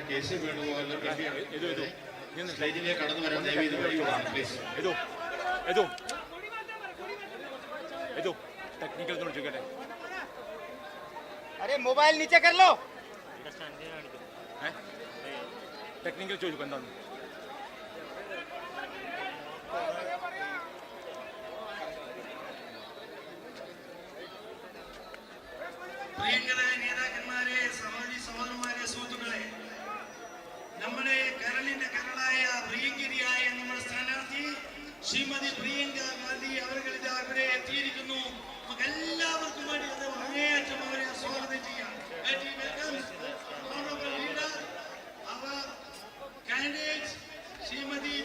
Case വേണുപോലും സ്റ്റേജിലേക്ക് കടന്നു വരാൻ പ്ലീസ്. टेक्निकल थोड़ा चुके हैं. अरे मोबाइल नीचे कर लो. टेक्निकल चोज बंदा. പ്രിയങ്കരായ നേതാക്കന്മാരെ, സഹോദരി സഹോദരന്മാരെ, സുഹൃത്തുക്കളെ, നമ്മുടെ കരളിന്റെ കരളായ പ്രിയങ്കരിയായ നമ്മുടെ സ്ഥാനാർത്ഥി ശ്രീമതി പ്രിയങ്ക ഗാന്ധി അവർ ഇവിടെ എത്തിയിരിക്കുന്നു. എല്ലാവർക്കും വേണ്ടി അത് അങ്ങേയറ്റം അവരെ സ്വാഗതം ചെയ്യാം. Shrimati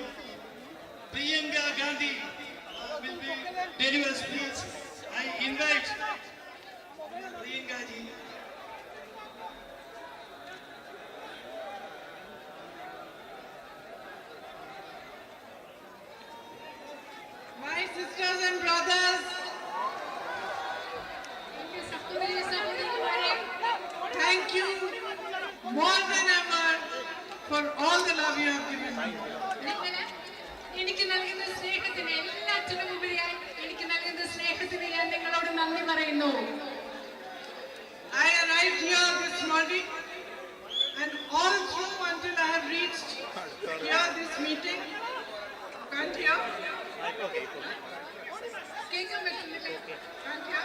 Priyanka Gandhi will be deliver speech. I invite Priyanka ji. My sisters and brothers, thank you more than ever for all the love you have given me. എനിക്ക് നൽകുന്ന സ്നേഹത്തിന് എല്ലാറ്റിനും ഉപരിയായി എനിക്ക് നൽകുന്ന സ്നേഹത്തിന് ഞാൻ നിങ്ങളോട് നന്ദി പറയുന്നു. I arrived here this morning and all through until I have reached here this meeting. Can't hear? കേൾക്കാൻ പറ്റുന്നില്ല. Can't hear?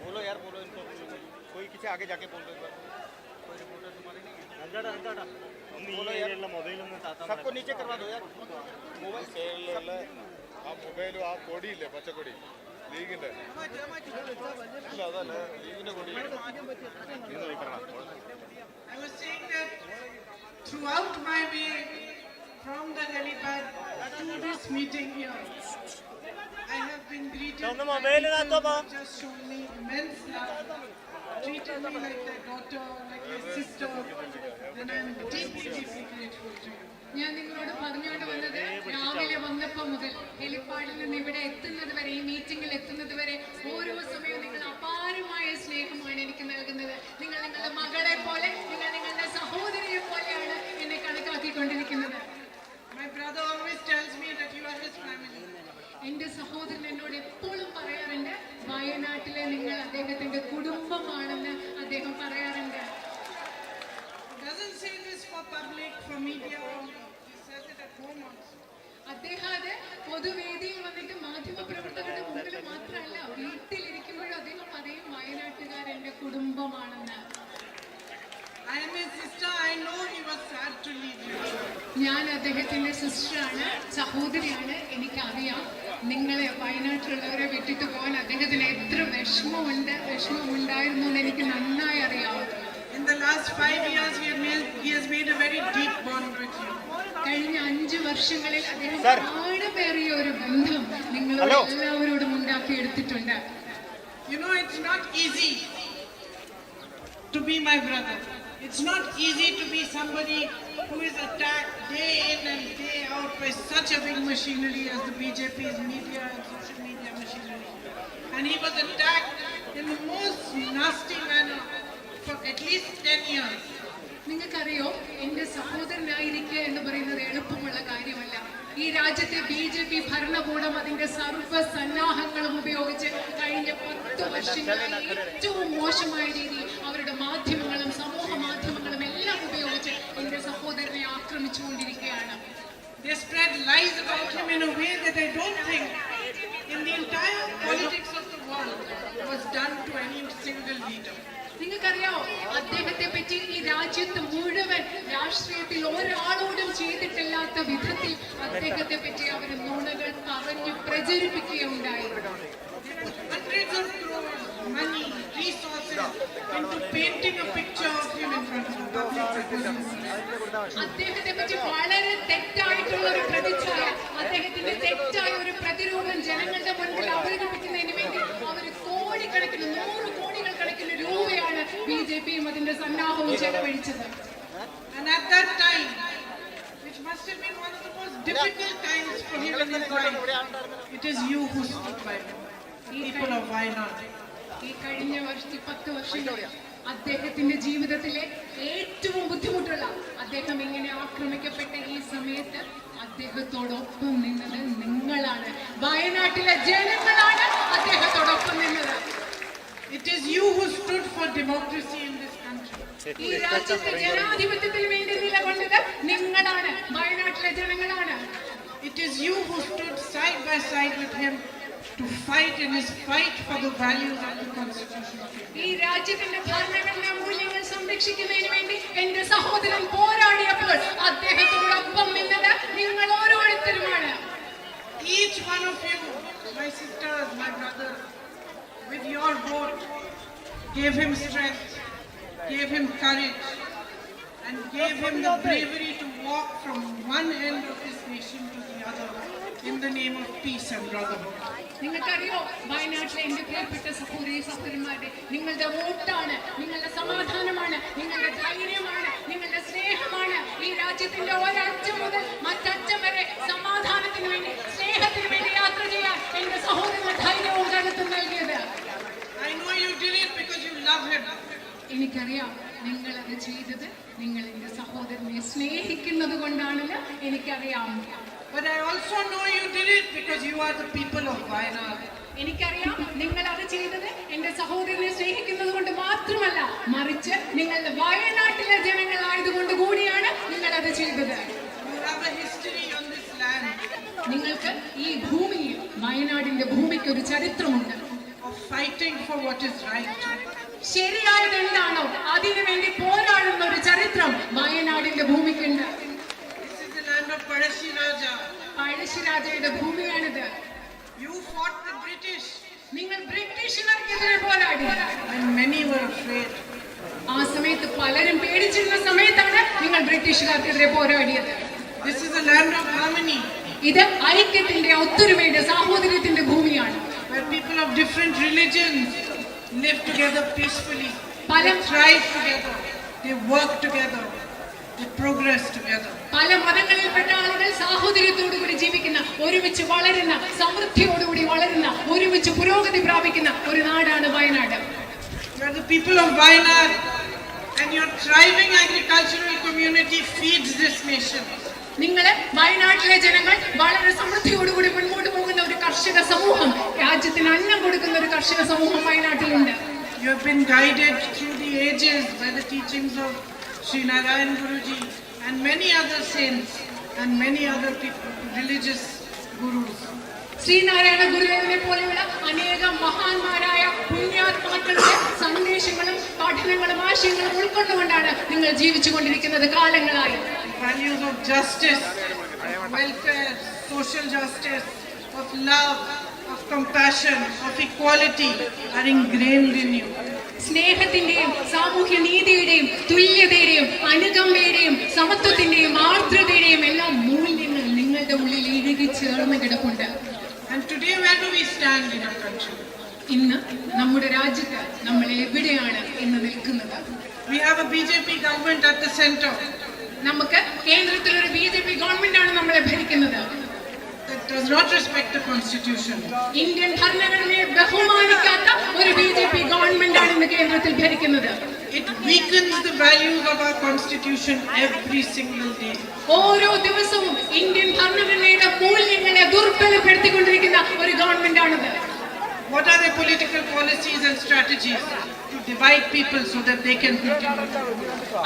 बोलो यार, बोलो इनको. कोई किसी आगे जाके बोल दो. कोई रिपोर्टर तुम्हारे नहीं है. बोलो यार, सबको नीचे करवा दो यार. मोबाइल ആ മൊബൈൽ ആ കൊടിയില്ലേ, പച്ചക്കൊടി ലീഗിന്റെ ഇല്ല, അതല്ല ലീഗിന്റെ കൊടി. I was saying that throughout my way from the helipad to this meeting here, I have been greeted by people who just shown me immense love, treated me like their daughter, like their sister, and I am deeply, deeply grateful to you. ഞാൻ നിങ്ങളോട് പറഞ്ഞുകൊണ്ട് വന്നത് രാവിലെ വന്നപ്പോൾ മുതൽ ഹെലിപ്പാഡിൽ നിന്ന് ഇവിടെ എത്തുന്നത് വരെ, ഈ മീറ്റിംഗിൽ എത്തുന്നത് വരെ ഓരോ സമയവും നിങ്ങൾ അപാരമായ സ്നേഹമാണ് എനിക്ക് നൽകുന്നത്. നിങ്ങൾ നിങ്ങളുടെ മകളെ പോലെ, നിങ്ങൾ നിങ്ങളുടെ സഹോദരിയെ പോലെയാണ് എന്നെ കണക്കാക്കിക്കൊണ്ടിരിക്കുന്നത്. My brother always tells me that you are his family. എന്റെ സഹോദരൻ എന്നോട് എപ്പോഴും പറയാറുണ്ട്, വയനാട്ടിലെ നിങ്ങൾ അദ്ദേഹത്തിന്റെ കുടുംബമാണെന്ന് അദ്ദേഹം പറയാറുണ്ട്. Doesn't say this for public, for media only. He says it at home also. അദ്ദേഹം അത് പൊതുവേദിയിൽ വന്നിട്ട് മാധ്യമപ്രവർത്തകരുടെ മുമ്പിൽ മാത്രമല്ല, വീട്ടിലിരിക്കുമ്പോഴും അദ്ദേഹം പറയും വയനാട്ടുകാരെന്റെ കുടുംബമാണെന്ന്. I am his sister. I know he was sad to leave you. ഞാൻ അദ്ദേഹത്തിന്റെ സിസ്റ്ററാണ്, സഹോദരിയാണ്. എനിക്കറിയാം നിങ്ങളെ വയനാട്ടിലുള്ളവരെ വിട്ടിട്ട് പോകാൻ അദ്ദേഹത്തിന് എത്ര വിഷമമുണ്ടായിരുന്നു എന്ന് എനിക്ക് നന്നായി അറിയാം. In the last 5 years, he has made a very deep bond with you. കഴിഞ്ഞ 5 വർഷങ്ങളിൽ അദ്ദേഹം ആഴമേറിയ ഒരു ബന്ധം നിങ്ങളോട് എല്ലാവരോടും ഉണ്ടാക്കിയെടുത്തിട്ടുണ്ട്. You know, it's not easy to be my brother. It's not easy to be somebody who is attacked day in and day out by such a big machinery as the BJP's media and social media machinery. And he was attacked in the most nasty manner for at least 10 years. നിങ്ങൾക്കറിയോ, എന്റെ സഹോദരനായിരിക്കുക എന്ന് പറയുന്നത് എളുപ്പമുള്ള കാര്യമല്ല. ഈ രാജ്യത്തെ BJP ഭരണകൂടം അതിന്റെ സർവ്വ സന്നാഹങ്ങളും ഉപയോഗിച്ച് കഴിഞ്ഞ 10 വർഷങ്ങളായി ഏറ്റവും മോശമായ രീതിയിൽ അവരുടെ മാധ്യമങ്ങളും സമൂഹ മാധ്യമങ്ങളും എല്ലാം ഉപയോഗിച്ച് എന്റെ സഹോദരനെ ആക്രമിച്ചുകൊണ്ടിരിക്കുകയാണ്. They spread lies about him in a way that I don't think in the entire politics of the world was done to any single leader. നിങ്ങൾക്കറിയാമോ, അദ്ദേഹത്തെ പറ്റി ഈ രാജ്യത്ത് മുഴുവൻ രാഷ്ട്രീയത്തിൽ ഒരാളോടും ചെയ്തിട്ടില്ലാത്ത വിധത്തിൽ അദ്ദേഹത്തെ പറ്റി അവർ നുണകൾ പറഞ്ഞു പ്രചരിപ്പിക്കുകയുണ്ടായി. Hundreds of crores, money, resources into painting a picture of him in front of the public. അദ്ദേഹത്തെ പറ്റി വളരെ തെറ്റായിട്ടുള്ള ഒരു പ്രതിച്ഛായ, അദ്ദേഹത്തിന്റെ തെറ്റായ ഒരു പ്രതിരൂപം ജനങ്ങളുടെ മുൻപിൽ സന്നാഹവും ചെലവഴിച്ചത്. And at that time, which must have been one of the most difficult times for him in his life, it is you who stood by him, the people of Wayanad. ഈ കഴിഞ്ഞ 10 വർഷങ്ങളിൽ അദ്ദേഹത്തിന്റെ ജീവിതത്തിലെ ഏറ്റവും ബുദ്ധിമുട്ടുള്ള, അദ്ദേഹം ഇങ്ങനെ ആക്രമിക്കപ്പെട്ട ഈ സമയത്ത് അദ്ദേഹത്തോടൊപ്പം നിന്നത് നിങ്ങളാണ്. വയനാട്ടിലെ ജനങ്ങളാണ് അദ്ദേഹത്തോടൊപ്പം നിന്നത്. It is you who stood for democracy in this country. ഈ രാജ്യത്തെ ജനാധിപത്യത്തിന് വേണ്ടി നിലകൊണ്ടത് നിങ്ങളാണ്, വയനാട്ടിലെ ജനങ്ങളാണ്. It is you who stood side by side with him to fight in his fight for the values of the Constitution of India. ഈ രാജ്യത്തിന്റെ ഭരണഘടനാ മൂല്യങ്ങൾ സംരക്ഷിക്കുന്നതിന് വേണ്ടി എന്റെ സഹോദരൻ പോരാടിയപ്പോൾ അദ്ദേഹത്തോടൊപ്പം നിന്നത് നിങ്ങൾ ഓരോരുത്തരുമാണ്. Each one of you, my sisters, my brothers, with your vote, gave him strength, gave him courage, and gave him the bravery to walk from one end of this nation to the other in the name of peace and brotherhood. നിങ്ങൾക്കറിയോ, വയനാട്ടിലെ എന്റെ പ്രിയപ്പെട്ട സഹോദരി സഹോദരന്മാരെ, നിങ്ങളുടെ വോട്ടാണ്, നിങ്ങളുടെ സമാധാനമാണ്, നിങ്ങളുടെ ധൈര്യമാണ്, നിങ്ങളുടെ സ്നേഹമാണ് ഈ രാജ്യത്തിന്റെ ഒരറ്റം മുതൽ മറ്ററ്റം വരെ സമാധാനത്തിന് വേണ്ടി, സ്നേഹത്തിന് വേണ്ടി യാത്ര ചെയ്യാൻ എന്റെ സഹോദരന് ധൈര്യവും കരുത്തും നൽകിയത്. I know you did it because you love him. എനിക്കറിയാം നിങ്ങളത് ചെയ്തത് നിങ്ങൾ എന്റെ സഹോദരനെ സ്നേഹിക്കുന്നത് കൊണ്ടാണെന്ന് എനിക്കറിയാം. But I also know you did it because you are the people of Wayanad. എനിക്കറിയാം നിങ്ങൾ അത് ചെയ്തത് എന്റെ സഹോദരനെ സ്നേഹിക്കുന്നത് കൊണ്ട് മാത്രമല്ല, മറിച്ച് നിങ്ങളുടെ വയനാട്ടിലെ ജനങ്ങളായതുകൊണ്ട് കൂടിയാണ് നിങ്ങൾ അത് ചെയ്തത്. You have a history on this land നിങ്ങൾക്ക് ഈ ഭൂമിയിൽ, വയനാടിന്റെ ഭൂമിക്ക് ഒരു ചരിത്രമുണ്ട്. of fighting for what is right. ശരിയായത് എന്താണോ അതിനു വേണ്ടി പോരാടുന്ന ഒരു ചരിത്രം വയനാടിന്റെ ഭൂമിക്കുണ്ട്. This is the land of Parashiraja. പഴശ്ശിരാജയുടെ ഭൂമിയാണിത്. You fought the British നിങ്ങൾ ബ്രിട്ടീഷുകാർക്കെതിരെ പോരാടി. when many were afraid. ആ സമയത്ത് പലരും പേടിച്ചിരുന്ന സമയത്താണ് നിങ്ങൾ ബ്രിട്ടീഷുകാർക്കെതിരെ പോരാടിയത്. This is the land of harmony, ഇത് ഐക്യത്തിന്റെ, ഒത്തൊരുമയുടെ, സാഹോദര്യത്തിന്റെ ഭൂമിയാണ്. where people of different religions live together peacefully. They Palam- thrive together. They work together. They progress together. പല മതങ്ങളിൽപ്പെട്ട ആളുകൾ സാഹോദര്യത്തോടുകൂടി ജീവിക്കുന്ന, ഒരുമിച്ച് വളരുന്ന, സമൃദ്ധിയോടുകൂടി വളരുന്ന, ഒരുമിച്ച് പുരോഗതി പ്രാപിക്കുന്ന ഒരു നാടാണ് Wayanad. You are the people of Wayanad, and your thriving agricultural community feeds this nation. നിങ്ങള് വയനാട്ടിലെ ജനങ്ങൾ വളരെ സമൃദ്ധിയോടുകൂടി മുൻപോട്ട് പോകുന്ന ഒരു കർഷക സമൂഹം, രാജ്യത്തിന് അന്നം കൊടുക്കുന്ന ഒരു കർഷക സമൂഹം വയനാട്ടിലുണ്ട്. You have been guided through the ages by the teachings of Sri Narayan Guruji and many other saints and many other people, religious gurus. Sreenarayana ഗുരുദേവനെ പോലെയുള്ള അനേകം മഹാന്മാരായ പുണ്യാത്മാക്കളുടെ സന്ദേശങ്ങളും പഠനങ്ങളും ആശയങ്ങളും ഉൾക്കൊണ്ടുകൊണ്ടാണ് നിങ്ങൾ ജീവിച്ചുകൊണ്ടിരിക്കുന്നത് കാലങ്ങളായി. Values of justice, of welfare, social justice, of love, of compassion, of equality are ingrained in you. സ്നേഹത്തിന്റെയും സാമൂഹ്യ നീതിയുടെയും തുല്യതയുടെയും അനുകമ്പയുടെയും സമത്വത്തിന്റെയും ആർദ്രതയുടെയും എല്ലാം മൂല്യങ്ങൾ നിങ്ങളുടെ ഉള്ളിൽ ഇഴുകി ചേർന്ന് കിടപ്പുണ്ട്. And today, where do we stand in our country? ഇന്ന് നമ്മുടെ രാജ്യത്ത് നമ്മൾ എവിടെയാണ് ഇന്ന് നിൽക്കുന്നത്? We have a BJP government at the center നമുക്ക് കേന്ദ്രത്തിൽ ഒരു BJP ഗവൺമെന്റ് ആണ് നമ്മളെ ഭരിക്കുന്നത്. that does not respect the constitution. Indian ഭരണഘടനയെ ബഹുമാനിക്കാത്ത ഒരു BJP ഗവൺമെന്റ് ആണ് ഇന്ന് കേന്ദ്രത്തിൽ ഭരിക്കുന്നത്. It weakens the values of our constitution every single day. ഓരോ ദിവസവും ഇന്ത്യൻ ഭരണഘടനയുടെ മൂല്യങ്ങളെ ദുർബലപ്പെടുത്തിക്കൊണ്ടിരിക്കുന്ന ഒരു ഗവൺമെന്റ് ആണിത്. What are their political policies and strategies to divide people so that they can continue?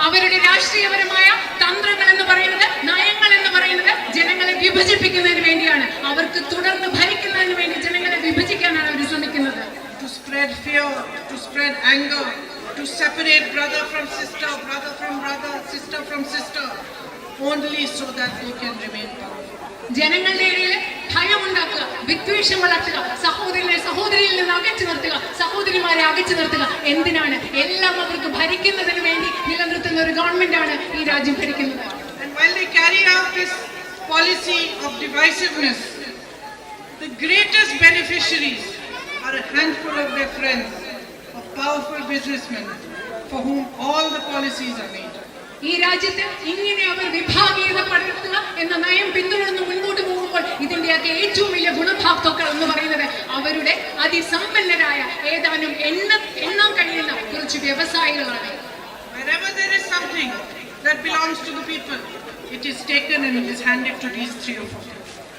അവരുടെ രാഷ്ട്രീയപരമായ തന്ത്രങ്ങൾ എന്ന് പറയുന്നത്, നയങ്ങൾ എന്ന് പറയുന്നത് ജനങ്ങളെ വിഭജിപ്പിക്കുന്നതിന് വേണ്ടിയാണ്. അവർക്ക് തുടർന്ന് ഭരിക്കുന്നതിന് വേണ്ടി ജനങ്ങളെ വിഭജിക്കാനാണ് അവർ ശ്രമിക്കുന്നത്. To spread fear, to spread anger, to separate brother from sister, brother from brother, sister from sister, only so that they can remain powerful. ജനങ്ങളുടെ ഇടയിൽ ഭയമുണ്ടാക്കുക, വിദ്വേഷം വളർത്തുക, സഹോദരനെ സഹോദരിയിൽ നിന്ന് അകറ്റി നിർത്തുക, സഹോദരിമാരെ അകറ്റി നിർത്തുക. എന്തിനാണ്? എല്ലാം അവർക്ക് ഭരിക്കുന്നതിന് വേണ്ടി നിലനിർത്തുന്ന ഒരു ഗവൺമെന്റ് ആണ് ഈ രാജ്യം ഭരിക്കുന്നത്. And while they carry out this policy of divisiveness, the greatest beneficiaries are a handful of their friends, of powerful businessmen for whom all the policies are made. ഈ രാജ്യത്ത് ഇങ്ങനെ അവർ വിഭാഗീയത പടർത്തുക എന്ന നയം പിന്തുടർന്ന് മുൻപോട്ട് പോകുമ്പോൾ ഇതിന്റെയൊക്കെ ഏറ്റവും വലിയ ഗുണഭോക്താക്കൾ എന്ന് പറയുന്നത് അവരുടെ അതിസമ്പന്നരായ ഏതാനും എണ്ണാൻ കഴിയുന്ന കുറച്ച് വ്യവസായികളാണ്. Wherever there is something that belongs to the people, it is taken and it is handed to these 3 or 4.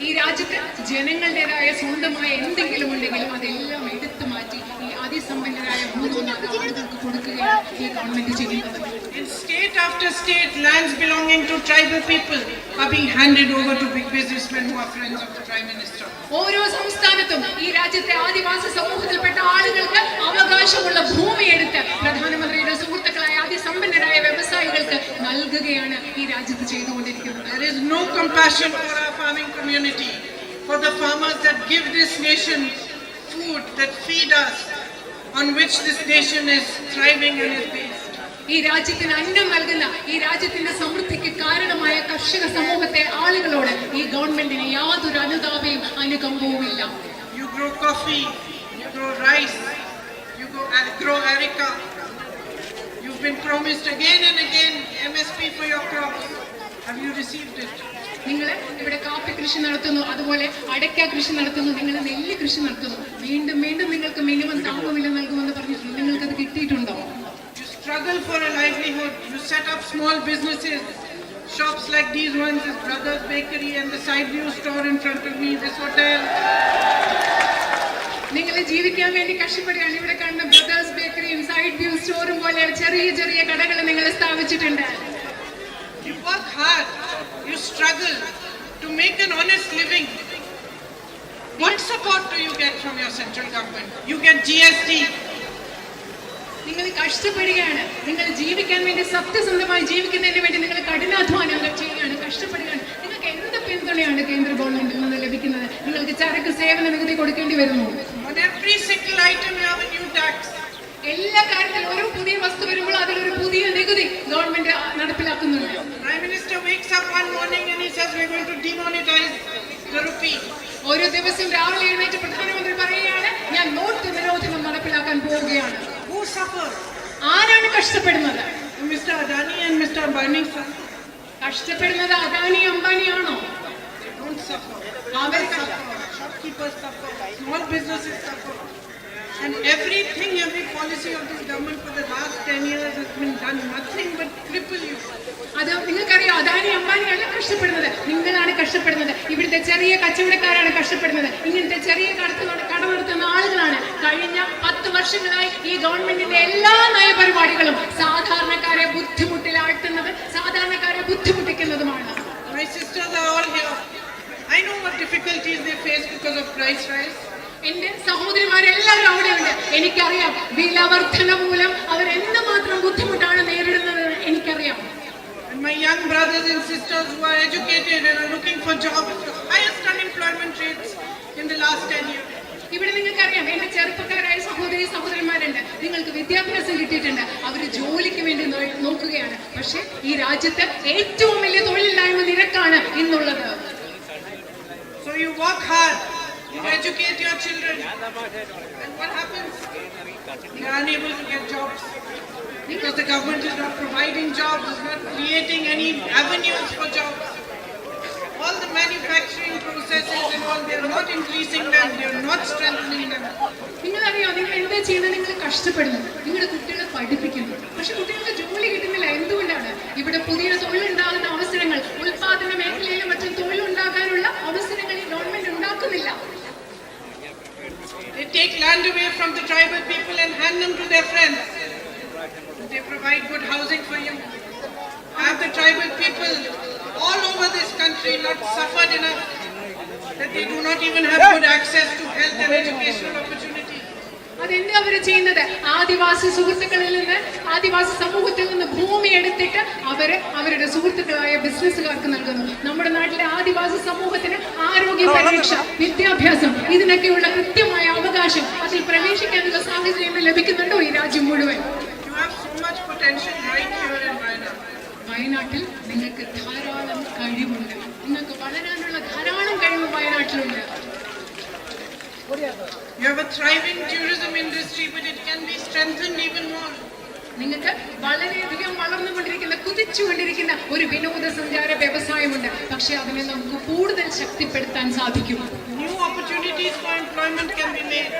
ഈ രാജ്യത്ത് ജനങ്ങളുടേതായ സ്വന്തമായ എന്തെങ്കിലും ഉണ്ടെങ്കിലും അതെല്ലാം എടുത്തു മാറ്റി ഈ അതിസമ്പന്നരായ 3-4 ആളുകൾക്ക് കൊടുക്കുകയാണ് ഈ ഗവൺമെന്റ് ചെയ്യുന്നത്. In state after state, lands belonging to tribal people are being handed over to big businessmen who are friends of the Prime Minister. ഓരോ സംസ്ഥാനത്തും ഈ രാജ്യത്തെ ആദിവാസി സമൂഹത്തിൽപ്പെട്ട ആളുകൾക്ക് അവകാശമുള്ള ഭൂമി എടുത്ത് പ്രധാനമന്ത്രിയുടെ സുഹൃത്തുക്കളായ അതിസമ്പന്നരായ വ്യവസായികൾക്ക് നൽകുകയാണ് ഈ രാജ്യത്ത് ചെയ്തുകൊണ്ടിരിക്കുന്നത്. There is no compassion for our farming community, for the farmers that give this nation food, that feed us, on which this nation is thriving and is based. ഈ രാജ്യത്തിന് അന്നം നൽകുന്ന ഈ രാജ്യത്തിന്റെ സമൃദ്ധിക്ക് കാരണമായ കർഷക സമൂഹത്തെ ആളുകളോട് ഈ ഗവൺമെന്റിന് യാതൊരു അനുതാപവും അനുകമ്പവുമില്ല. You grow coffee, you grow rice, you grow areca. You've been promised again and again MSP for your crops. Have you received it? നിങ്ങൾ ഇവിടെ കാപ്പി കൃഷി നടത്തുന്നു, അതുപോലെ അടയ്ക്ക കൃഷി നടത്തുന്നു, നിങ്ങൾ നെല്ല് കൃഷി നടത്തുന്നു, വീണ്ടും വീണ്ടും നിങ്ങൾക്ക് മിനിമം താങ്ങുവില നൽകുമെന്ന് പറഞ്ഞിട്ടുണ്ട്. നിങ്ങൾക്കത് കിട്ടിയിട്ടുണ്ടോ? You struggle for a livelihood. You set up small businesses, shops like these ones, this Brothers Bakery and the side view store in front of me, this hotel. നിങ്ങൾ ജീവിക്കാൻ വേണ്ടി കഷ്ടപ്പെടുകയാണ്. ഇവിടെ കണ്ട ബ്രദേഴ്സ് ബേക്കറിയും സൈഡ് വ്യൂ സ്റ്റോറും പോലെ ചെറിയ ചെറിയ കടകൾ നിങ്ങൾ സ്ഥാപിച്ചിട്ടുണ്ട്. You work hard, you struggle to make an honest living. What support do you get from your central government? You get GST. നിങ്ങൾ കഷ്ടപ്പെടുകയാണ്, നിങ്ങൾ ജീവിക്കാൻ വേണ്ടി സത്യസന്ധമായി ജീവിക്കുന്നതിന് വേണ്ടി നിങ്ങൾ കഠിനാധ്വാനങ്ങൾ ചെയ്യുകയാണ്, കഷ്ടപ്പെടുകയാണ്. നിങ്ങൾക്ക് എന്ത് പിന്തുണയാണ് കേന്ദ്ര ഗവൺമെന്റിൽ നിന്ന് ലഭിക്കുന്നത്? നിങ്ങൾക്ക് ചരക്ക് സേവന നികുതി കൊടുക്കേണ്ടി വരുന്നു. On every single item you have a new tax. എല്ലാ കാര്യത്തിലും ഓരോ പുതിയ വസ്തു വരുമ്പോൾ അതിലൊരു പുതിയ നികുതി government നടപ്പിലാക്കുന്നുണ്ട്. Prime Minister wakes up one morning and he says we're going to demonetize the rupee. ഓരോ ദിവസം രാവിലെ എഴുന്നേറ്റ് പ്രധാനമന്ത്രി പറയുകയാണ് ഞാൻ നോട്ട് നിരോധനം നടപ്പിലാക്കാൻ പോവുകയാണ്. Who suffers? ആരാണ് കഷ്ടപ്പെടുന്നത്? Mr. Adani and Mr. Ambani sir. കഷ്ടപ്പെടുന്നത് Adani അംബാനിയാണോ? They don't suffer. Our Shopkeepers suffer. Small businesses suffer. And everything, every policy of this government for the last 10 years has been done nothing but cripple you. അത് നിങ്ങൾക്കറിയാം, അദാനി അംബാനി അല്ല കഷ്ടപ്പെടുന്നത്, നിങ്ങളാണ് കഷ്ടപ്പെടുന്നത്. ഇവിടുത്തെ ചെറിയ കച്ചവടക്കാരാണ് കഷ്ടപ്പെടുന്നത്. ഇങ്ങനത്തെ ചെറിയ കട നടത്തുന്ന ആളുകളാണ് കഴിഞ്ഞ 10 വർഷങ്ങളായി ഈ ഗവൺമെന്റിന്റെ എല്ലാ നയപരിപാടികളും സാധാരണക്കാരെ ബുദ്ധിമുട്ടിലാട്ടുന്നത്, സാധാരണക്കാരെ ബുദ്ധിമുട്ടിക്കുന്നതുമാണ്. My sisters are all here. I know what difficulties they face because of price rise. എന്റെ സഹോദരിമാരെല്ലാവരും അവിടെയുണ്ട്. എനിക്കറിയാം വില വർധന മൂലം അവർ എന്തുമാത്രം ബുദ്ധിമുട്ടാണ് നേരിടുന്നത് എനിക്കറിയാം. And my young brothers and sisters who are educated and are looking for jobs, highest unemployment rates in the last 10 years. ഇവിടെ നിങ്ങൾക്കറിയാം എന്റെ ചെറുപ്പക്കാരായ സഹോദരന്മാരുണ്ട്, നിങ്ങൾക്ക് വിദ്യാഭ്യാസം കിട്ടിയിട്ടുണ്ട്, അവർ ജോലിക്ക് വേണ്ടി നോക്കുകയാണ്. പക്ഷെ ഈ രാജ്യത്ത് ഏറ്റവും വലിയ തൊഴിലില്ലായ്മ നിരക്കാണ് ഇന്നുള്ളത്. So you work hard, you educate your children, and what happens? They are unable to get jobs because the government is not providing jobs, is not creating any avenues for jobs. All the manufacturing processes and all, they are not increasing them, they are not strengthening them. നിങ്ങളറിയോ നിങ്ങൾ എന്താ ചെയ്യുന്നത്? നിങ്ങൾ കഷ്ടപ്പെടുന്നു, നിങ്ങളുടെ കുട്ടികളെ പഠിപ്പിക്കുന്നു, പക്ഷെ കുട്ടികൾക്ക് ജോലി കിട്ടുന്നില്ല. എന്തുകൊണ്ടാണ്? ഇവിടെ പുതിയ തൊഴിലുണ്ടാകുന്ന അവസരങ്ങൾ, ഉൽപാദന മേഖലയിലും മറ്റും തൊഴിലുണ്ടാകാനുള്ള അവസരങ്ങൾ ഈ ഗവൺമെന്റ് ഉണ്ടാക്കുന്നില്ല. They take land away from the tribal people and hand them to their friends. They provide good housing for you. Have the tribal people all over this country not suffered enough that they do not even have good access to health and educational opportunities? അതെന്താ അവര് ചെയ്യുന്നത്? ആദിവാസി സുഹൃത്തുക്കളിൽ നിന്ന്, ആദിവാസി സമൂഹത്തിൽ നിന്ന് ഭൂമി എടുത്തിട്ട് അവരുടെ സുഹൃത്തുക്കളായ ബിസിനസ്സുകാർക്ക് നൽകുന്നു. നമ്മുടെ നാട്ടിലെ ആദിവാസി സമൂഹത്തിന് ആരോഗ്യ പരിരക്ഷ, വിദ്യാഭ്യാസം, ഇതിനൊക്കെയുള്ള കൃത്യമായ അവകാശം, അതിൽ പ്രവേശിക്കാനുള്ള സാഹചര്യം ലഭിക്കുന്നുണ്ടോ ഈ രാജ്യം മുഴുവൻ? You have so much potential right here in Wayanad. വയനാട്ടിൽ നിങ്ങൾക്ക് ധാരാളം കഴിവുണ്ട്, നിങ്ങൾക്ക് വളരാനുള്ള ധാരാളം കഴിവ് വയനാട്ടിലുണ്ട്. You have a thriving tourism industry, but it can be strengthened even more. നിങ്ങൾക്ക് വളരെയധികം വളർന്നുകൊണ്ടിരിക്കുന്ന കുതിച്ചുകൊണ്ടിരിക്കുന്ന ഒരു വിനോദസഞ്ചാര വ്യവസായമുണ്ട്. പക്ഷെ അതിനെ നമുക്ക് കൂടുതൽ ശക്തിപ്പെടുത്താൻ സാധിക്കും. New opportunities for employment can be made.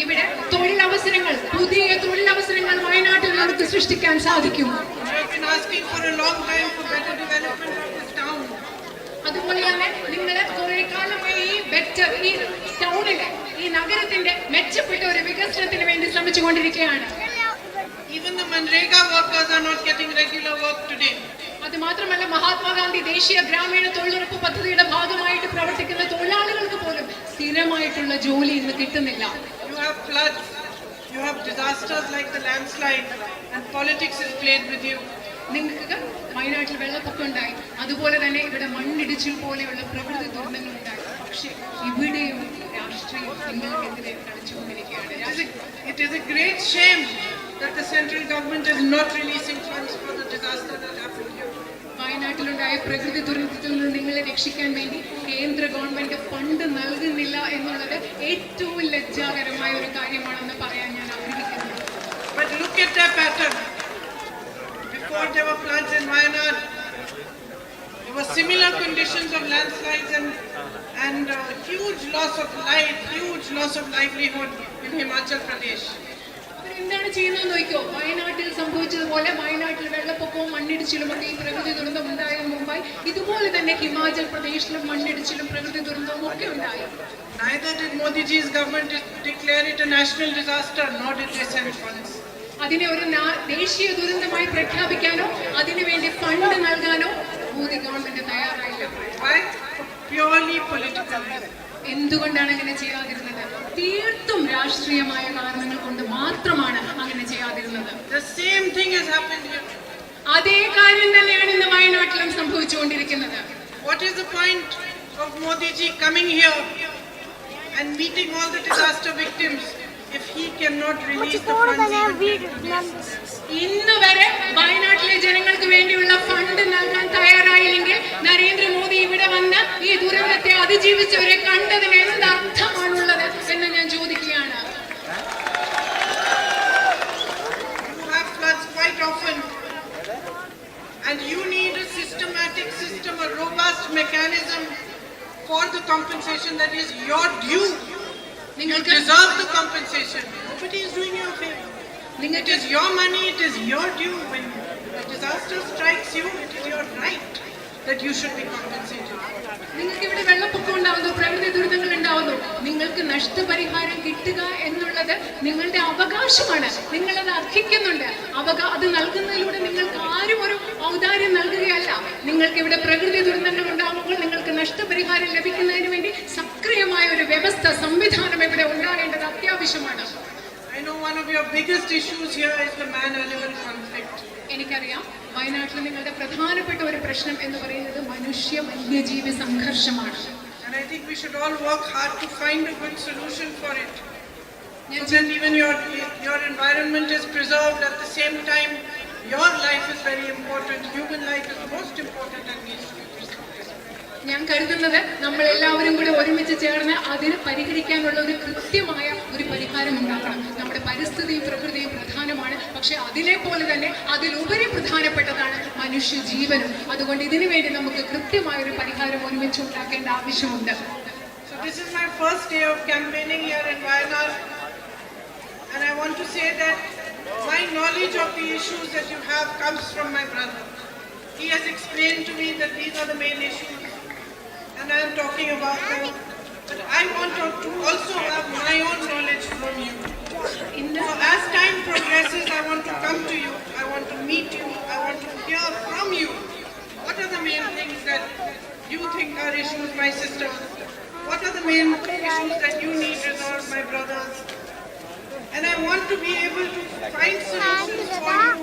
ഇവിടെ തൊഴിലവസരങ്ങൾ, പുതിയ തൊഴിലവസരങ്ങൾ വയനാട്ടിൽ നമുക്ക് സൃഷ്ടിക്കാൻ സാധിക്കും. We have been asking for a long time for better development of this town. അതുപോലെ തന്നെ നിങ്ങൾ കുറെ കാലമായി ഈ ടൗണിലെ ഈ നഗരത്തിന്റെ മെച്ചപ്പെട്ട ഒരു വികസനത്തിന് വേണ്ടി ശ്രമിച്ചുകൊണ്ടിരിക്കുകയാണ്. Even the Manrega workers are not getting regular work today. അത് മാത്രമല്ല, മഹാത്മാഗാന്ധി ദേശീയ ഗ്രാമീണ തൊഴിലുറപ്പ് പദ്ധതിയുടെ ഭാഗമായിട്ട് പ്രവർത്തിക്കുന്ന തൊഴിലാളികൾക്ക് പോലും സ്ഥിരമായിട്ടുള്ള ജോലി ഇന്ന് കിട്ടുന്നില്ല. You have floods, you have disasters like the landslide, and politics is played with you. നിങ്ങൾക്ക് വയനാട്ടിൽ വെള്ളപ്പൊക്കം ഉണ്ടായി, അതുപോലെ തന്നെ ഇവിടെ മണ്ണിടിച്ചിൽ പോലെയുള്ള പ്രകൃതി ദുരന്തങ്ങൾ ഉണ്ടായി. പക്ഷേ ഇവിടെയും രാഷ്ട്രീയം നിങ്ങൾക്കെതിരെ കളിച്ചുകൊണ്ടിരിക്കുകയാണ്. It is a great shame that the central government is not releasing funds for the disaster that happened here. വയനാട്ടിലുണ്ടായ പ്രകൃതി ദുരന്തത്തിൽ നിന്ന് നിങ്ങളെ രക്ഷിക്കാൻ വേണ്ടി കേന്ദ്ര ഗവൺമെന്റ് ഫണ്ട് നൽകുന്നില്ല എന്നുള്ളത് ഏറ്റവും ലജ്ജാകരമായ ഒരു കാര്യമാണെന്ന് പറയാൻ ഞാൻ ആഗ്രഹിക്കുന്നു. But look at their pattern. Before there were floods in Wayanad, there were similar conditions of landslides and huge loss of life, huge loss of livelihood in Himachal Pradesh. എന്താണ് ചെയ്യുന്നത് നോക്കിയോ? വയനാട്ടിൽ സംഭവിച്ചതുപോലെ വയനാട്ടിൽ വെള്ളപ്പൊക്കവും മണ്ണിടിച്ചിലും ഒക്കെ ഈ പ്രകൃതി ദുരന്തം ഉണ്ടായതിനു മുമ്പായി ഇതുപോലെ തന്നെ ഹിമാചൽ പ്രദേശിലും മണ്ണിടിച്ചിലും പ്രകൃതി ദുരന്തവും ഒക്കെ ഉണ്ടായി. Neither did Modi ji's government declare it a national disaster, nor did they send funds. അതിനെ ഒരു ദേശീയ ദുരന്തമായി പ്രഖ്യാപിക്കാനോ അതിനുവേണ്ടി ഫണ്ട് നൽകാനോ മോദി ഗവൺമെന്റ് തയ്യാറായില്ല. Why? Purely political. എന്തുകൊണ്ടാണ് അങ്ങനെ ചെയ്യാതിരുന്നത്? തീർത്തും രാഷ്ട്രീയമായ കാരണങ്ങൾ കൊണ്ട് മാത്രമാണ് അങ്ങനെ ചെയ്യാതിരുന്നത്. The same thing has happened here. അതേ കാര്യം തന്നെയാണ് ഇന്ന് വയനാട്ടിലും സംഭവിച്ചുകൊണ്ടിരിക്കുന്നത്. What is the point of Modi ji coming here and meeting all the disaster victims if he cannot release the funds even to ഇന്ന് വരെ വയനാട്ടിലെ ജനങ്ങൾക്ക് വേണ്ടിയുള്ള ഫണ്ട് നൽകാൻ തയ്യാറായില്ലെങ്കിൽ നരേന്ദ്രമോദി ഇവിടെ വന്ന് ഈ ദുരന്തത്തെ അതിജീവിച്ചവരെ കണ്ടതിന് എന്ത് അർത്ഥമാണുള്ളത് എന്ന് ഞാൻ ചോദിക്കുകയാണ്. You have floods quite often and you need a systematic system, a robust mechanism for the compensation that is your due. You deserve the compensation. Nobody is doing you a favor. It is your money, it is your due. When a disaster strikes you, it is your right that you should be compensated. നിങ്ങൾക്ക് ഇവിടെ വെള്ളപ്പൊക്കം ഉണ്ടാവുന്നു, പ്രകൃതി ദുരിതങ്ങൾ ഉണ്ടാവുന്നു, നിങ്ങൾക്ക് നഷ്ടപരിഹാരം കിട്ടുക എന്നുള്ളത് നിങ്ങളുടെ അവകാശമാണ്. നിങ്ങളത് അർഹിക്കുന്നുണ്ട്. അത് നൽകുന്നതിലൂടെ നിങ്ങൾക്ക് ആരും ഒരു ഔദാര്യം നൽകുകയല്ല. നിങ്ങൾക്ക് ഇവിടെ പ്രകൃതി ദുരന്തങ്ങൾ ഉണ്ടാകുമ്പോൾ നിങ്ങൾക്ക് നഷ്ടപരിഹാരം ലഭിക്കുന്നതിന് വേണ്ടി സക്രിയമായ ഒരു വ്യവസ്ഥ, സംവിധാനം ഇവിടെ ഉണ്ടാകേണ്ടത് അത്യാവശ്യമാണ്. I know one of your biggest issues here is the man-animal conflict. എനിക്കറിയാം, വയനാട്ടിൽ നിങ്ങളുടെ പ്രധാനപ്പെട്ട ഒരു പ്രശ്നം എന്ന് പറയുന്നത് മനുഷ്യ വന്യജീവി സംഘർഷമാണ്. And I think we should all work hard to find a good solution for it. So that even your environment is preserved, at the same time your life is very important. Human life is most important and needs to be preserved. ഞാൻ കരുതുന്നത് നമ്മൾ എല്ലാവരും കൂടെ ഒരുമിച്ച് ചേർന്ന് അതിന് പരിഹരിക്കാനുള്ള ഒരു കൃത്യമായ ഒരു പരിഹാരം ഉണ്ടാക്കണം. നമ്മുടെ പരിസ്ഥിതിയും പ്രകൃതിയും പ്രധാനമാണ്, പക്ഷെ അതിനെ പോലെ തന്നെ അതിലുപരി പ്രധാനപ്പെട്ടതാണ് മനുഷ്യ ജീവനും. അതുകൊണ്ട് ഇതിനു വേണ്ടി നമുക്ക് കൃത്യമായ ഒരു പരിഹാരം ഒരുമിച്ച് ഉണ്ടാക്കേണ്ട ആവശ്യമുണ്ട്. So this is my first day of campaigning here in Wayanad, and I want to say that my knowledge of the issues that you have comes from my brother. He has explained to me that these are the main issues, and I am talking about them. But I want to also have my own knowledge from you. So as time progresses, I want to come to you, I want to meet you, I want to hear from you. What are the main things that you think are issues, my sister? What are the main issues that you need resolved, my brothers? And I want to be able to find solutions for you,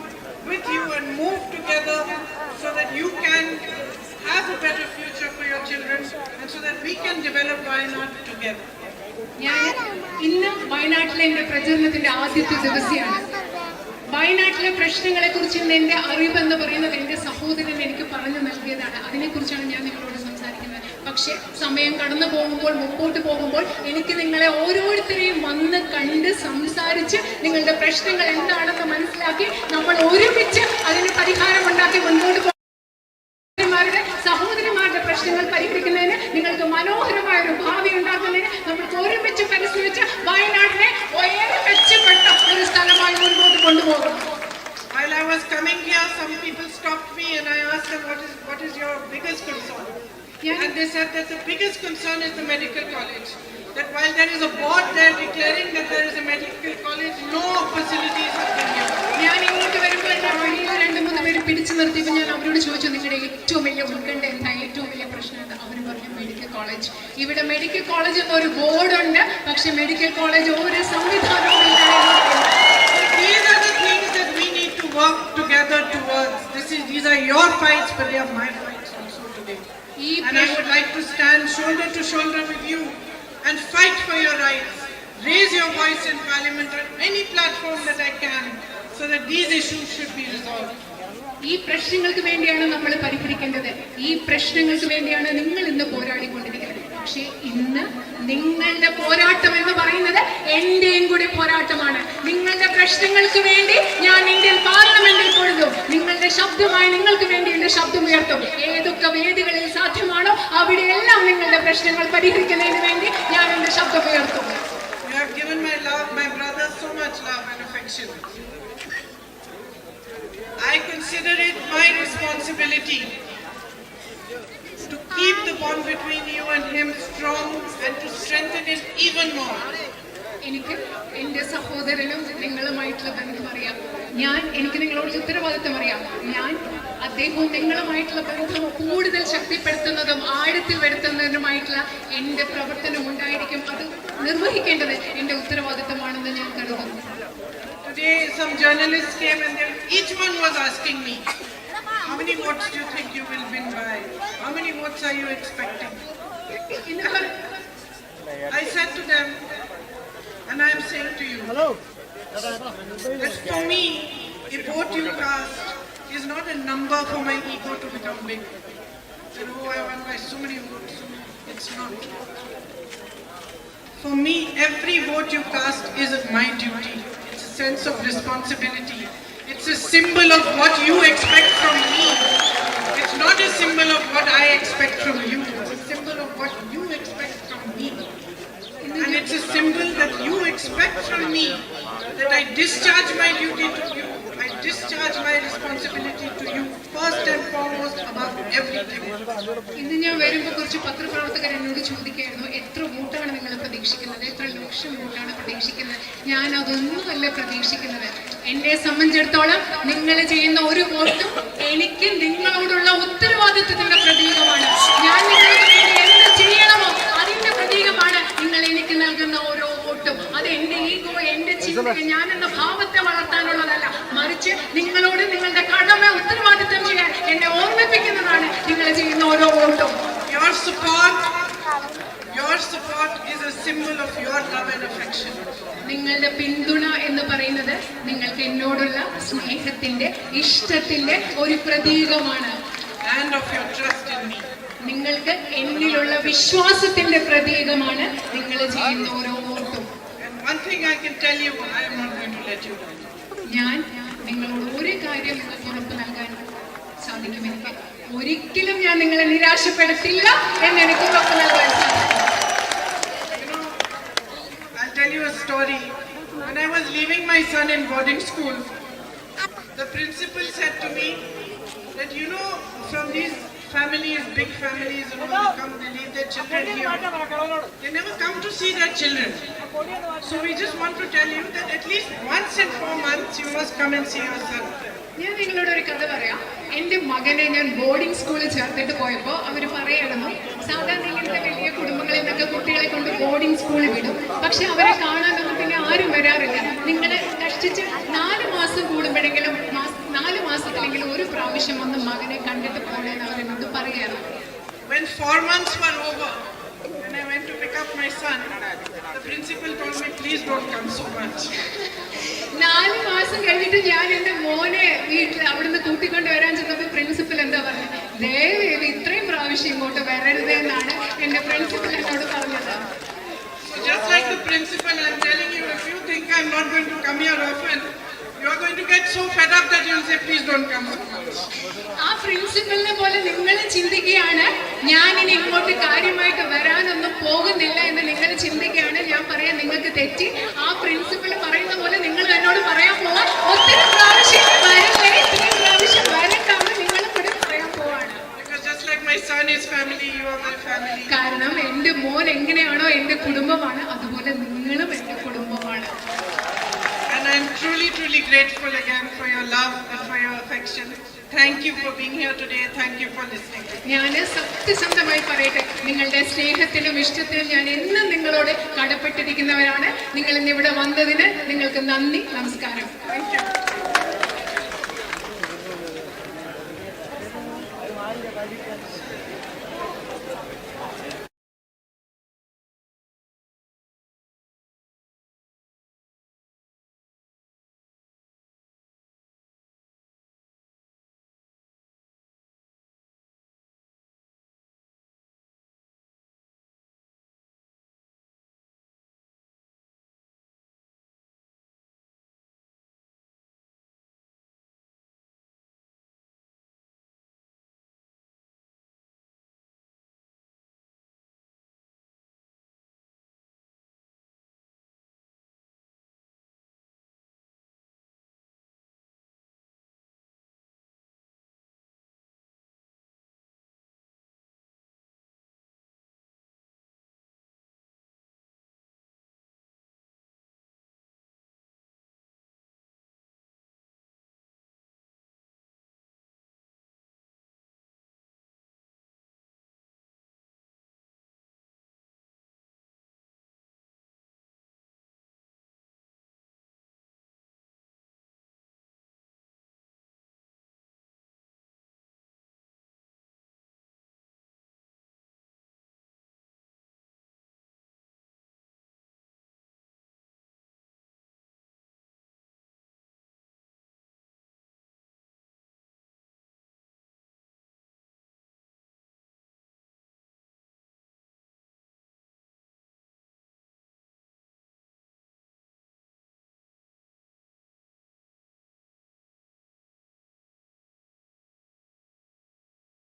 with you, and move together so that you can have a better future for your children and so that we can develop Wayanad together. ഞാൻ ഇന്ന് വയനാട്ടിലെ എൻ്റെ പ്രചരണത്തിന്റെ ആദ്യത്തെ ദിവസമാണ്. വയനാട്ടിലെ പ്രശ്നങ്ങളെ കുറിച്ച് ഇന്ന് എൻ്റെ അറിവെന്ന് പറയുന്നത് എൻ്റെ സഹോദരൻ എനിക്ക് പറഞ്ഞു നൽകിയതാണ്. അതിനെക്കുറിച്ചാണ് ഞാൻ നിങ്ങളോട് സംസാരിക്കുന്നത്. പക്ഷെ സമയം കടന്നു പോകുമ്പോൾ, മുമ്പോട്ട് പോകുമ്പോൾ എനിക്ക് നിങ്ങളെ ഓരോരുത്തരെയും വന്ന് കണ്ട് സംസാരിച്ച് നിങ്ങളുടെ പ്രശ്നങ്ങൾ എന്താണെന്ന് മനസ്സിലാക്കി നമ്മൾ ഒരുമിച്ച് അതിന് പരിഹാരമുണ്ടാക്കി മുൻപോട്ട് പോകും. സഹോദരിമാരുടെ പ്രശ്നങ്ങൾ പരിഹരിക്കുന്നതിന്, നിങ്ങൾക്ക് മനോഹരമായ ഒരു ഭാവി ഉണ്ടാക്കുന്നതിന് നമുക്ക് ഒരുമിച്ച് പരിശ്രമിച്ച് വയനാടിനെ മെച്ചപ്പെട്ട ഒരു സ്ഥലമായി മുൻപോട്ട് കൊണ്ടുപോകും. While I was coming here, some people stopped me and I asked them, what is your biggest concern? And they said that the biggest concern is the medical college. That while there is a board there declaring that there is a medical college, no facilities have been given. ഞാൻ ഇങ്ങോട്ട് വരുമ്പോൾ എന്നെ വഴിയിൽ 2-3 പേര് പിടിച്ചു നിർത്തിയപ്പോൾ ഞാൻ അവരോട് ചോദിച്ചു, നിങ്ങളുടെ ഏറ്റവും വലിയ ഉത്കണ്ഠ എന്താ, ഏറ്റവും വലിയ പ്രശ്നം എന്താ? അവർ പറഞ്ഞു മെഡിക്കൽ കോളേജ്. ഇവിടെ മെഡിക്കൽ കോളേജ് എന്നൊരു ബോർഡുണ്ട്, പക്ഷെ മെഡിക്കൽ കോളേജ് ഒരു സംവിധാനവും ഇല്ല. These are the things that we need to work together towards. These are your fights, but they are my fights also today. And I would like to stand shoulder to shoulder with you and fight for your rights. Raise your voice in parliament on any platform that I can, so that these issues should be resolved. ഈ പ്രശ്നങ്ങൾക്ക് വേണ്ടിയാണ് നമ്മൾ പരിഹരിക്കേണ്ടത്. ഈ പ്രശ്നങ്ങൾക്ക് വേണ്ടിയാണ് നിങ്ങൾ ഇന്ന് പോരാടിക്കൊണ്ടിരിക്കുന്നത്. പക്ഷേ ഇന്ന് നിങ്ങളുടെ പോരാട്ടം എന്ന് പറയുന്നത് എന്റെയും കൂടി പോരാട്ടമാണ്. നിങ്ങളുടെ പ്രശ്നങ്ങൾക്ക് വേണ്ടി ഞാൻ ഇന്ത്യൻ പാർലമെന്റിൽ കൊടുക്കും. നിങ്ങളുടെ ശബ്ദമായി നിങ്ങൾക്ക് വേണ്ടി എന്റെ ശബ്ദം ഉയർത്തും. ഏതൊക്കെ വേദികളിൽ സാധ്യമാണോ അവിടെയെല്ലാം നിങ്ങളുടെ പ്രശ്നങ്ങൾ പരിഹരിക്കുന്നതിന് വേണ്ടി ഞാൻ എന്റെ ശബ്ദം ഉയർത്തും. You have given my brothers so much love and affection. I consider it my responsibility to keep the bond between you and him strong and to strengthen it even more. എനിക്ക് എന്റെ സഹോദരനും നിങ്ങളുമായിട്ടുള്ള ബന്ധം അറിയാം. എനിക്ക് നിങ്ങളോട് ഉത്തരവാദിത്തം അറിയാം. ഞാൻ അദ്ദേഹവും നിങ്ങളുമായിട്ടുള്ള ബന്ധം കൂടുതൽ ശക്തിപ്പെടുത്തുന്നതും ആഴത്തിൽ വരുത്തുന്നതിനുമായിട്ടുള്ള എന്റെ പ്രവർത്തനം ഉണ്ടായിരിക്കും. അത് നിർവഹിക്കേണ്ടത് എന്റെ ഉത്തരവാദിത്തമാണെന്ന് ഞാൻ കരുതുന്നു. Today some journalists came and each one was asking me, how many votes do you think you will win by? How many votes are you expecting? I said to them, and I am saying to you, that for me, a vote you cast is not a number for my ego to become big. That, oh, I won by so many votes. It's not. For me, every vote you cast is my duty. It's a sense of responsibility. It's a symbol of what you expect from me. It's not a symbol of what I expect from you. It's a symbol of what you expect from me. And it's a symbol that you expect from me, that I discharge my duty to you. I discharge my responsibility to you first and foremost above everything. ഇന്ന് ഞാൻ വരുമ്പോൾ കുറച്ച് പത്രപ്രവർത്തകർ എന്നോട് ചോദിക്കായിരുന്നു, എത്ര വോട്ടാണ് നിങ്ങൾ പ്രതീക്ഷിക്കുന്നത്, എത്ര ലക്ഷം വോട്ടാണ് പ്രതീക്ഷിക്കുന്നത്? ഞാൻ അതൊന്നുമല്ല പ്രതീക്ഷിക്കുന്നത്. എന്നെ സംബന്ധിച്ചിടത്തോളം നിങ്ങൾ ചെയ്യുന്ന ഒരു വോട്ടും എനിക്ക് നിങ്ങളോടുള്ള ഉത്തരവാദിത്വത്തിന്റെ പ്രതീകമാണ്. ഞാൻ നിങ്ങൾക്ക് വേണ്ടി എന്ത് ചെയ്യണമോ അതിന്റെ പ്രതീകമാണ് നിങ്ങൾ എനിക്ക് നൽകുന്ന ഓരോ വോട്ടും. അത് എന്റെ ഈഗോ, എന്റെ ചിന്ത, ഞാൻ എന്ന ഭാവത്തെ വളർത്താനുള്ളതല്ല, മറിച്ച് നിങ്ങളോട് നിങ്ങളുടെ കടമ ഉത്തരവാദിത്വം ചെയ്യാൻ എന്നെ ഓർമ്മിപ്പിക്കുന്നതാണ് നിങ്ങൾ ചെയ്യുന്ന ഓരോ വോട്ടും. Your support is a symbol of your love and affection. നിങ്ങളുടെ പിന്തുണ എന്ന് പറയുന്നത് നിങ്ങൾക്ക് എന്നോടുള്ള സ്നേഹത്തിന്റെ, ഇഷ്ടത്തിന്റെ ഒരു പ്രതീകമാണ്. And of your trust in me. നിങ്ങൾക്ക് എന്നിലുള്ള വിശ്വാസത്തിന്റെ പ്രതീകമാണ് നിങ്ങൾ ചെയ്യുന്ന ഓരോ വോട്ടും. And one thing I can tell you, I am not going to let you down. ഞാൻ നിങ്ങളോട് ഒരു കാര്യം നിങ്ങൾക്ക് ഉറപ്പ് നൽകാൻ സാധിക്കും. എനിക്ക് ഒരിക്കലും ഞാൻ നിങ്ങളെ നിരാശപ്പെടുത്തില്ല എന്ന് എനിക്ക് ഉറപ്പ് നൽകാൻ സാധിക്കും. I'll tell you a story. When I was leaving my son in boarding school, the principal said to me that, from these families, big families, they leave their children here. They never come to see their children. So we just want to tell you that at least once in 4 months you must come and see your son. ഞാൻ നിങ്ങളോട് ഒരു കഥ പറയാം. എൻ്റെ മകനെ ഞാൻ boarding സ്കൂളിൽ ചേർത്തിട്ട് പോയപ്പോൾ അവർ പറയായിരുന്നു, സാധാരണ ഇങ്ങനത്തെ വലിയ കുടുംബങ്ങളിൽ നിന്നൊക്കെ കുട്ടികളെ കൊണ്ട് ബോർഡിംഗ് സ്കൂളിൽ വിടും, പക്ഷെ അവരെ കാണാനൊന്നും പിന്നെ ആരും വരാറില്ല. നിങ്ങൾ കഷ്ടിച്ച് 4 മാസം കൂടുമ്പോഴെങ്കിലും 4 മാസത്തിലെങ്കിലും ഒരു പ്രാവശ്യം വന്ന് മകനെ കണ്ടിട്ട് പോകണമെന്ന് അവരെന്നോട് പറയാറ്. When 4 months were over, when I went to pick up my son, the principal told me, please don't come so much. 4 മാസം കഴിഞ്ഞിട്ട് ഞാൻ എന്റെ മോനെ വീട്ടിൽ അവിടുന്ന് കൂട്ടിക്കൊണ്ട് വരാൻ ചെന്നപ്പോ പ്രിൻസിപ്പൽ എന്താ പറഞ്ഞത്, ദയവേത് ഇത്രയും പ്രാവശ്യം ഇങ്ങോട്ട് വരരുത് എന്നാണ് എന്റെ പ്രിൻസിപ്പൽ എന്നോട് പറഞ്ഞത്. Just like the principal, I'm telling you, if you think I'm not going to come here often, you're going to get so fed up that you'll say, please don't come. ആ പ്രിൻസിപ്പലിനെ പോലെ നിങ്ങൾ ചിന്തിക്കുകയാണ്, ഞാൻ ഇനി ഇങ്ങോട്ട് കാര്യമായിട്ട് വരാനൊന്നും പോകുന്നില്ല എന്ന് നിങ്ങൾ ചിന്തിക്കുകയാണ്. ഞാൻ പറയാം, നിങ്ങൾക്ക് തെറ്റി. ആ പ്രിൻസിപ്പൽ പറയുന്ന പോലെ നിങ്ങൾ എന്നോട് പറയാൻ പോവാ, ഒത്തിരി പ്രാവശ്യം വരല്ലേ, ഇത്രയും പ്രാവശ്യം വരണ്ടാന്ന് നിങ്ങളും കൂടെ പറയാൻ പോവാണ്. Because just like my son is family, you are my family. കാരണം എന്റെ മോൻ എങ്ങനെയാണോ എന്റെ കുടുംബമാണ്, അതുപോലെ നിങ്ങളും എന്റെ കുടുംബമാണ്. And I'm truly, truly grateful again for your love and for your affection. Thank you for being here today. Thank you for listening. ഞാൻ സത്യസന്ധമായി പറയട്ടെ, നിങ്ങളുടെ സ്നേഹത്തിനും ഇഷ്ടത്തിനും ഞാൻ എന്നും നിങ്ങളോട് കടപ്പെട്ടിരിക്കുന്നവരാണ്. നിങ്ങൾ ഇന്ന് ഇവിടെ വന്നതിന് നിങ്ങൾക്ക് നന്ദി, നമസ്കാരം. Thank you.